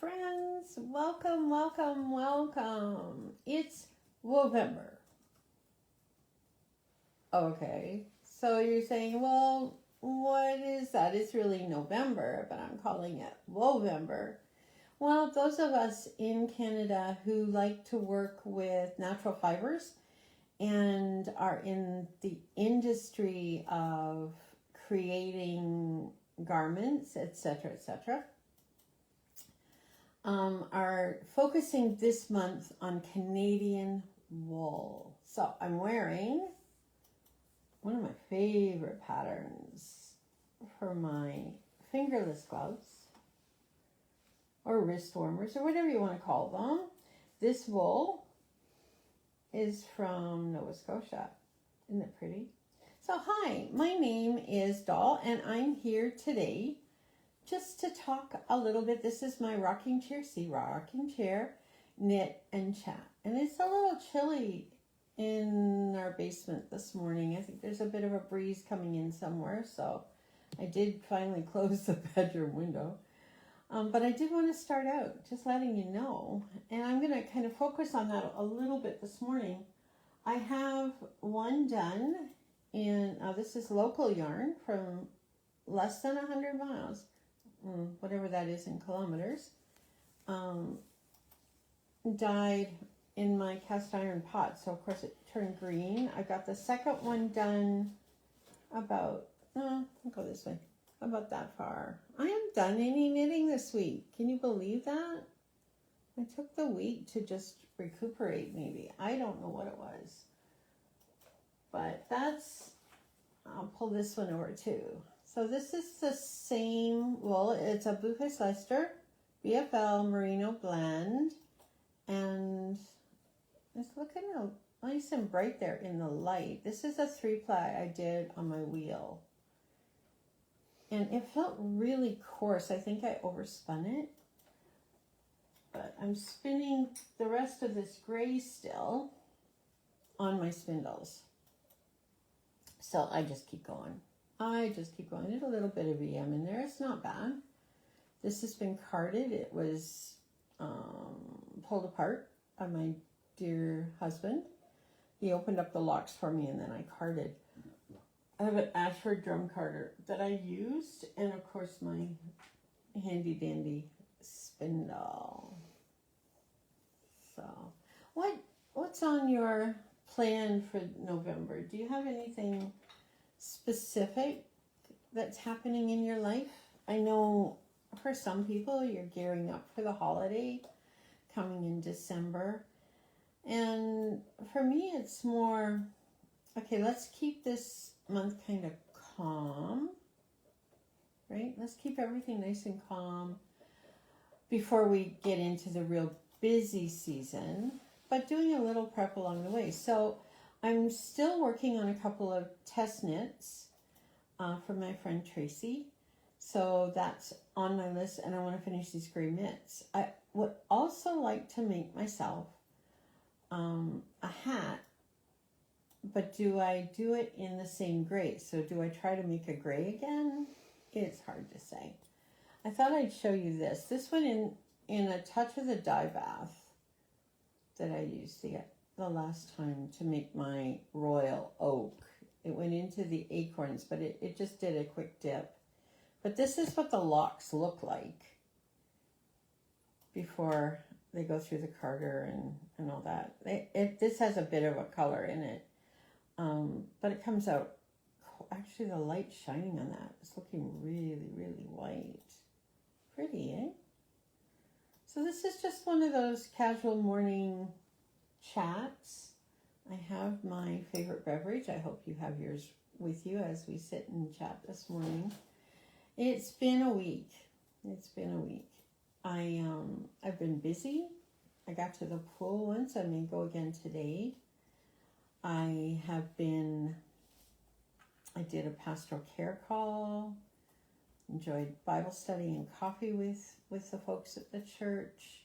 friends. Welcome, welcome, welcome. It's Wovember. Okay, so you're saying, well, what is that? It's really November, but I'm calling it Wovember. Well, those of us in Canada who like to work with natural fibers and are in the industry of creating garments, etc., are focusing this month on Canadian wool. So I'm wearing one of my favorite patterns for my fingerless gloves or wrist warmers or whatever you want to call them. This wool is from Nova Scotia. Isn't it pretty? So hi, my name is Doll and I'm here today just to talk a little bit. This is my rocking chair, rocking chair, knit and chat. And it's a little chilly in our basement this morning. I think there's a bit of a breeze coming in somewhere, so I did finally close the bedroom window. But I did want to start out just letting you know, and I'm going to kind of focus on that a little bit this morning. I have one done in, this is local yarn from less than 100 miles. Whatever that is in kilometers, dyed in my cast iron pot. So of course it turned green. I got the second one done about, I'll go this way, about that far. I haven't done any knitting this week. Can you believe that? I took the week to just recuperate maybe. I don't know what it was. But that's, I'll pull this one over too. So this is the same wool. It's a Bucas Leicester BFL Merino blend. And it's looking nice and bright there in the light. This is a 3-ply I did on my wheel. And it felt really coarse. I think I overspun it. But I'm spinning the rest of this gray still on my spindles. So I just keep going. There's a little bit of EM in there. It's not bad. This has been carded. It was pulled apart by my dear husband. He opened up the locks for me and then I carded. I have an Ashford drum carder that I used, and of course my handy dandy spindle. So what's on your plan for November? Do you have anything specific that's happening in your life? I know for some people you're gearing up for the holiday coming in December, and for me it's more, okay, let's keep this month kind of calm, right? Let's keep everything nice and calm before we get into the real busy season, but doing a little prep along the way. So I'm still working on a couple of test knits for my friend Tracy. So that's on my list, and I want to finish these gray mitts. I would also like to make myself a hat, but do I do it in the same gray? So do I try to make a gray again? It's hard to say. I thought I'd show you this. This one in a touch of the dye bath that I used the last time to make my royal oak. It went into the acorns, but it just did a quick dip. But this is what the locks look like before they go through the carder and all that. This has a bit of a color in it, but it comes out, actually the light shining on that is looking really, really white. Pretty, eh? So this is just one of those casual morning chats. I have my favorite beverage. I hope you have yours with you as we sit and chat this morning. It's been a week. I've been busy. I got to the pool once. I may go again today. I did a pastoral care call, enjoyed Bible study and coffee with the folks at the church.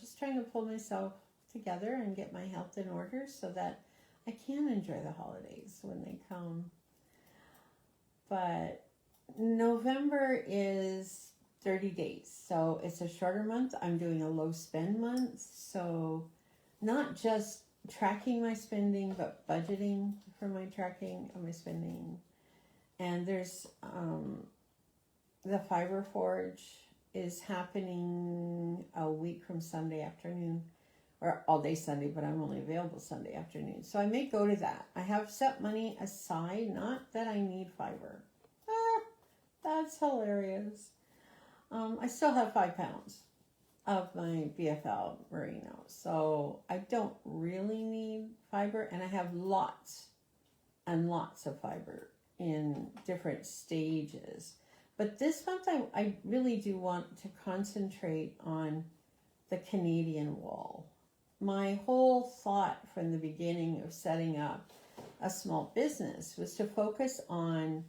Just trying to pull myself together and get my health in order so that I can enjoy the holidays when they come. But November is 30 days, so it's a shorter month. I'm doing a low spend month, so not just tracking my spending, but budgeting for my tracking of my spending. And there's the Fiber Forge is happening a week from Sunday afternoon, or all day Sunday, but I'm only available Sunday afternoon. So I may go to that. I have set money aside, not that I need fiber. That's hilarious. I still have 5 pounds of my BFL merino, so I don't really need fiber, and I have lots and lots of fiber in different stages. But this month I really do want to concentrate on the Canadian wool. My whole thought from the beginning of setting up a small business was to focus on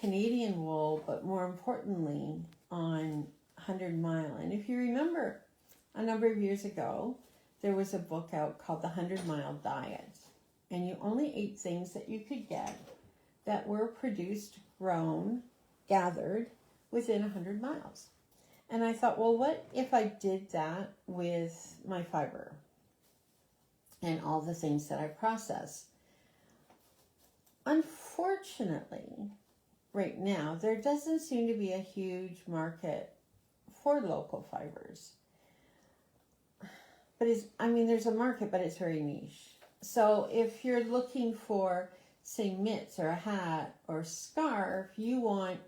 Canadian wool, but more importantly on 100 Mile. And if you remember, a number of years ago, there was a book out called The 100 Mile Diet. And you only ate things that you could get that were produced, grown, gathered within 100 miles. And I thought, well, what if I did that with my fiber and all the things that I process? Unfortunately, right now, there doesn't seem to be a huge market for local fibers. But there's a market, but it's very niche. So if you're looking for, say, mitts or a hat or scarf, you want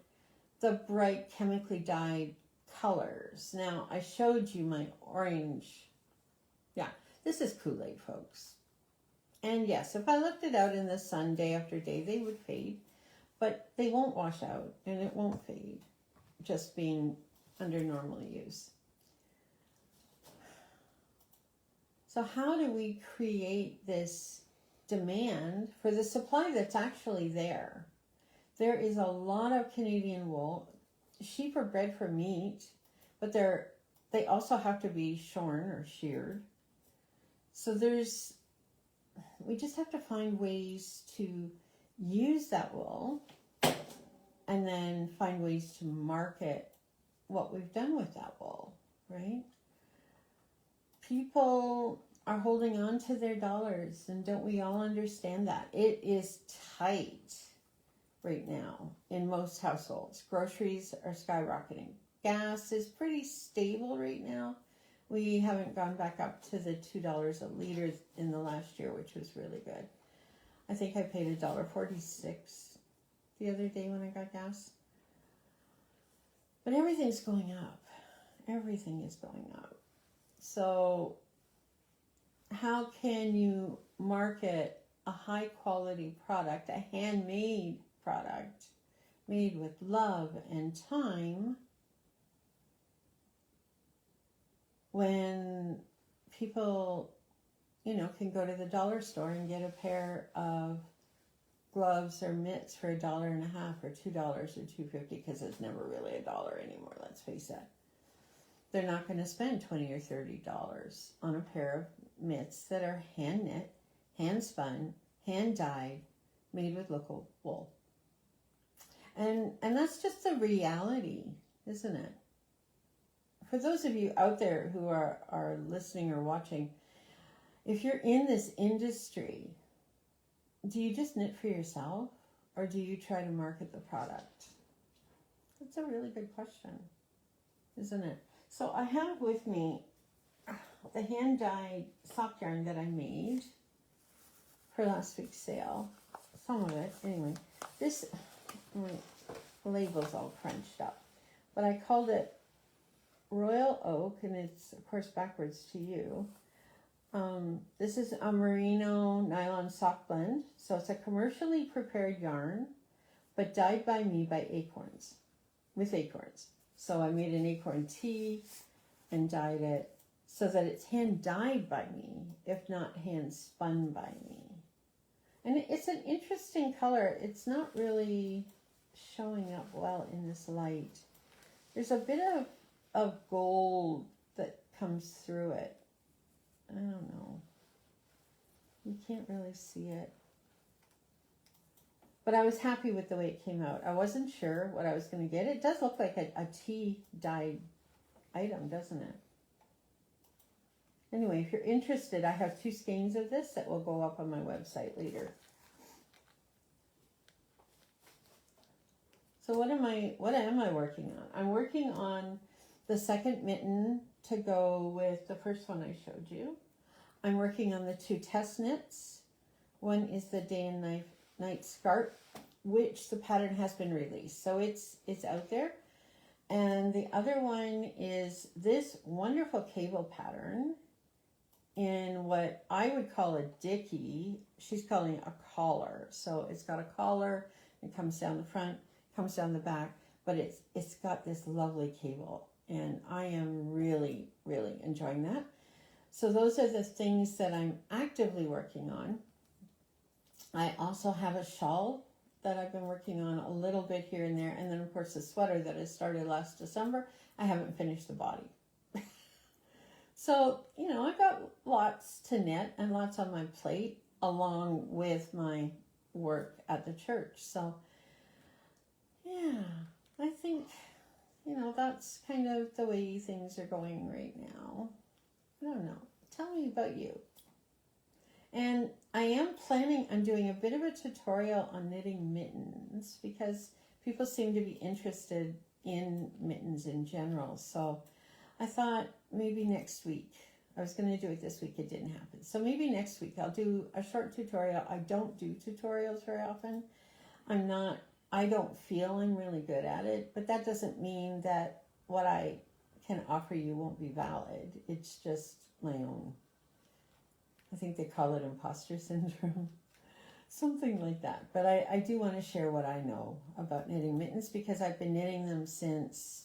the bright chemically dyed colors. Now, I showed you my orange. Yeah, this is Kool-Aid, folks. And yes, if I left it out in the sun day after day, they would fade. But they won't wash out, and it won't fade, just being under normal use. So how do we create this demand for the supply that's actually there? There is a lot of Canadian wool. Sheep are bred for meat, but they also have to be shorn or sheared. So we just have to find ways to use that wool and then find ways to market what we've done with that wool, right? People are holding on to their dollars, and don't we all understand that? It is tight right now in most households. Groceries are skyrocketing. Gas is pretty stable right now. We haven't gone back up to the $2 a liter in the last year, which was really good. I think I paid $1.46 the other day when I got gas. But everything's going up. Everything is going up. So how can you market a high quality product, a handmade product made with love and time, when people, can go to the dollar store and get a pair of gloves or mitts for $1.50 or $2 or $2.50, because it's never really $1 anymore, let's face it. They're not going to spend $20 or $30 on a pair of mitts that are hand knit, hand spun, hand dyed, made with local wool. And that's just the reality, isn't it? For those of you out there who are listening or watching, if you're in this industry, do you just knit for yourself, or do you try to market the product? That's a really good question, isn't it? So I have with me the hand-dyed sock yarn that I made for last week's sale. Some of it, anyway. This, the label's all crunched up, but I called it Royal Oak, and it's, of course, backwards to you. This is a merino nylon sock blend. So it's a commercially prepared yarn, but dyed by me with acorns. So I made an acorn tee and dyed it so that it's hand dyed by me, if not hand spun by me. And it's an interesting color. It's not really showing up well in this light. There's a bit of gold that comes through it. I don't know. You can't really see it. But I was happy with the way it came out. I wasn't sure what I was going to get. It does look like a tea dyed item, doesn't it? Anyway, if you're interested, I have 2 skeins of this that will go up on my website later. So what am I working on? I'm working on the second mitten to go with the first one I showed you. I'm working on the 2 test knits. One is the day and night scarf, which the pattern has been released. So it's out there. And the other one is this wonderful cable pattern in what I would call a dicky. She's calling it a collar. So it's got a collar, it comes down the front, comes down the back, but it's got this lovely cable. And I am really, really enjoying that. So those are the things that I'm actively working on. I also have a shawl that I've been working on a little bit here and there. And then, of course, the sweater that I started last December. I haven't finished the body. So, I've got lots to knit and lots on my plate along with my work at the church. So, yeah, I think, that's kind of the way things are going right now. I don't know. Tell me about you. And I am planning on doing a bit of a tutorial on knitting mittens because people seem to be interested in mittens in general. So I thought maybe next week. I was going to do it this week. It didn't happen. So maybe next week I'll do a short tutorial. I don't do tutorials very often. I don't feel I'm really good at it, but that doesn't mean that what I can offer you won't be valid. It's just my own. I think they call it imposter syndrome, something like that. But I do want to share what I know about knitting mittens because I've been knitting them since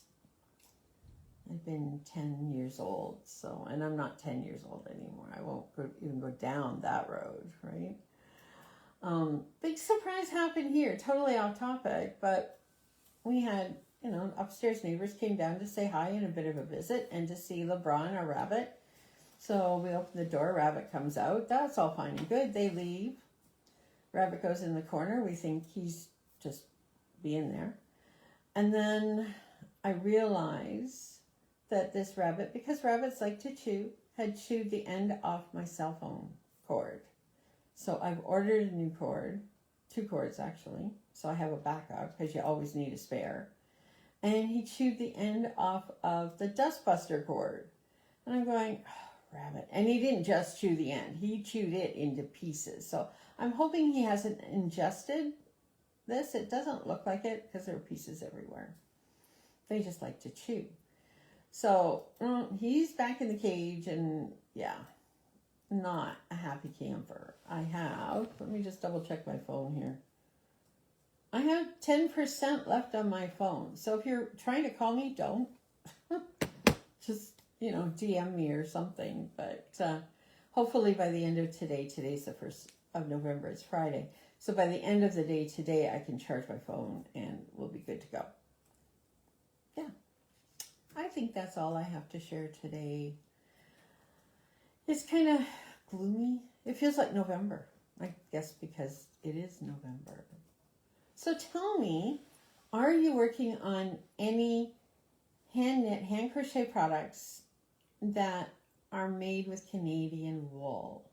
I've been 10 years old. So, and I'm not 10 years old anymore. I won't even go down that road, right? Big surprise happened here, totally off topic, but we had, upstairs neighbors came down to say hi and a bit of a visit and to see LeBron, our rabbit. So we open the door, Rabbit comes out. That's all fine and good. They leave. Rabbit goes in the corner. We think he's just being there. And then I realize that this rabbit, because rabbits like to chew, had chewed the end off my cell phone cord. So I've ordered a new cord, 2 cords actually. So I have a backup because you always need a spare. And he chewed the end off of the Dustbuster cord. And I'm going, Rabbit. And he didn't just chew the end. He chewed it into pieces. So I'm hoping he hasn't ingested this. It doesn't look like it because there are pieces everywhere. They just like to chew. So he's back in the cage and yeah, not a happy camper. Let me just double check my phone here. I have 10% left on my phone. So if you're trying to call me, don't. Just DM me or something, but hopefully by the end of today, today's the 1st of November, it's Friday. So by the end of the day today, I can charge my phone and we'll be good to go. Yeah, I think that's all I have to share today. It's kind of gloomy. It feels like November, I guess because it is November. So tell me, are you working on any hand knit, hand crochet products that are made with Canadian wool?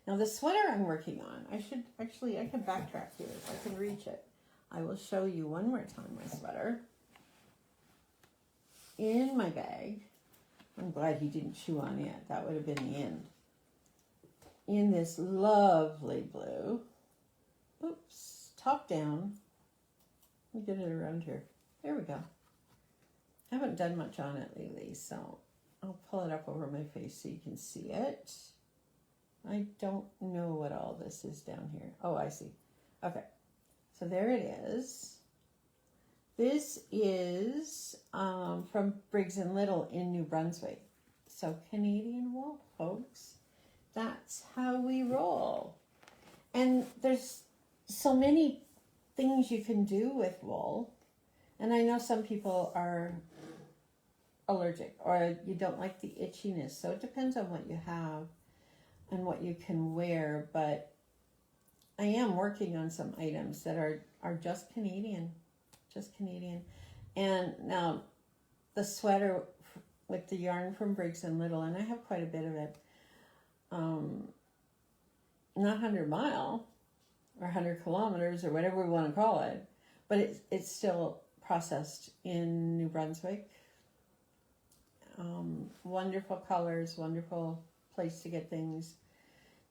Now the sweater I'm working on, I can backtrack here if I can reach it. I will show you one more time my sweater. In my bag. I'm glad he didn't chew on it. That would have been the end. In this lovely blue. Oops, top down. Let me get it around here. There we go. I haven't done much on it lately, so I'll pull it up over my face so you can see it. I don't know what all this is down here. Oh, I see. Okay, so there it is. This is from Briggs & Little in New Brunswick. So Canadian wool, folks. That's how we roll. And there's so many things you can do with wool. And I know some people are allergic or you don't like the itchiness. So it depends on what you have and what you can wear. But I am working on some items that are just Canadian, and now the sweater with the yarn from Briggs and Little, and I have quite a bit of it. Not 100 mile or 100 kilometers or whatever we want to call it, but it's still processed in New Brunswick. Wonderful colors, wonderful place to get things.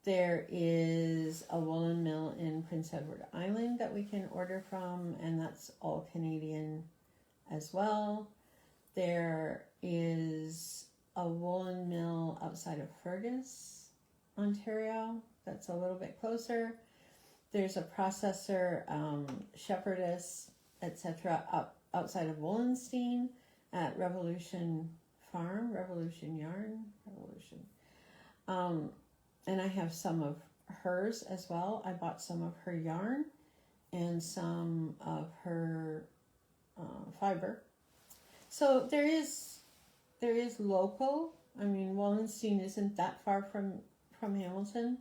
There is a woolen mill in Prince Edward Island that we can order from, and that's all Canadian as well. There is a woolen mill outside of Fergus, Ontario, that's a little bit closer. There's a processor, Shepherdess, etc., up outside of Wollenstein at Revolution Farm, Revolution Yarn, and I have some of hers as well. I bought some of her yarn and some of her fiber. So there is local. I mean, Wallenstein isn't that far from Hamilton.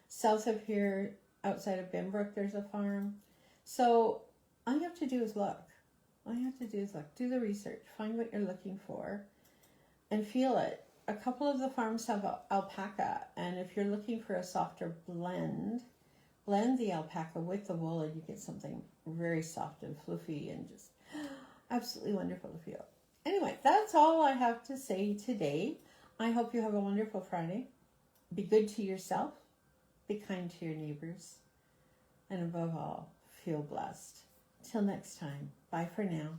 South of here, outside of Binbrook, there's a farm. So all you have to do is look. Do the research, find what you're looking for, and feel it. A couple of the farms have alpaca, and if you're looking for a softer blend the alpaca with the wool, and you get something very soft and fluffy and just absolutely wonderful to feel. Anyway, that's all I have to say today. I hope you have a wonderful Friday. Be good to yourself. Be kind to your neighbors. And above all, feel blessed. Till next time. Bye for now.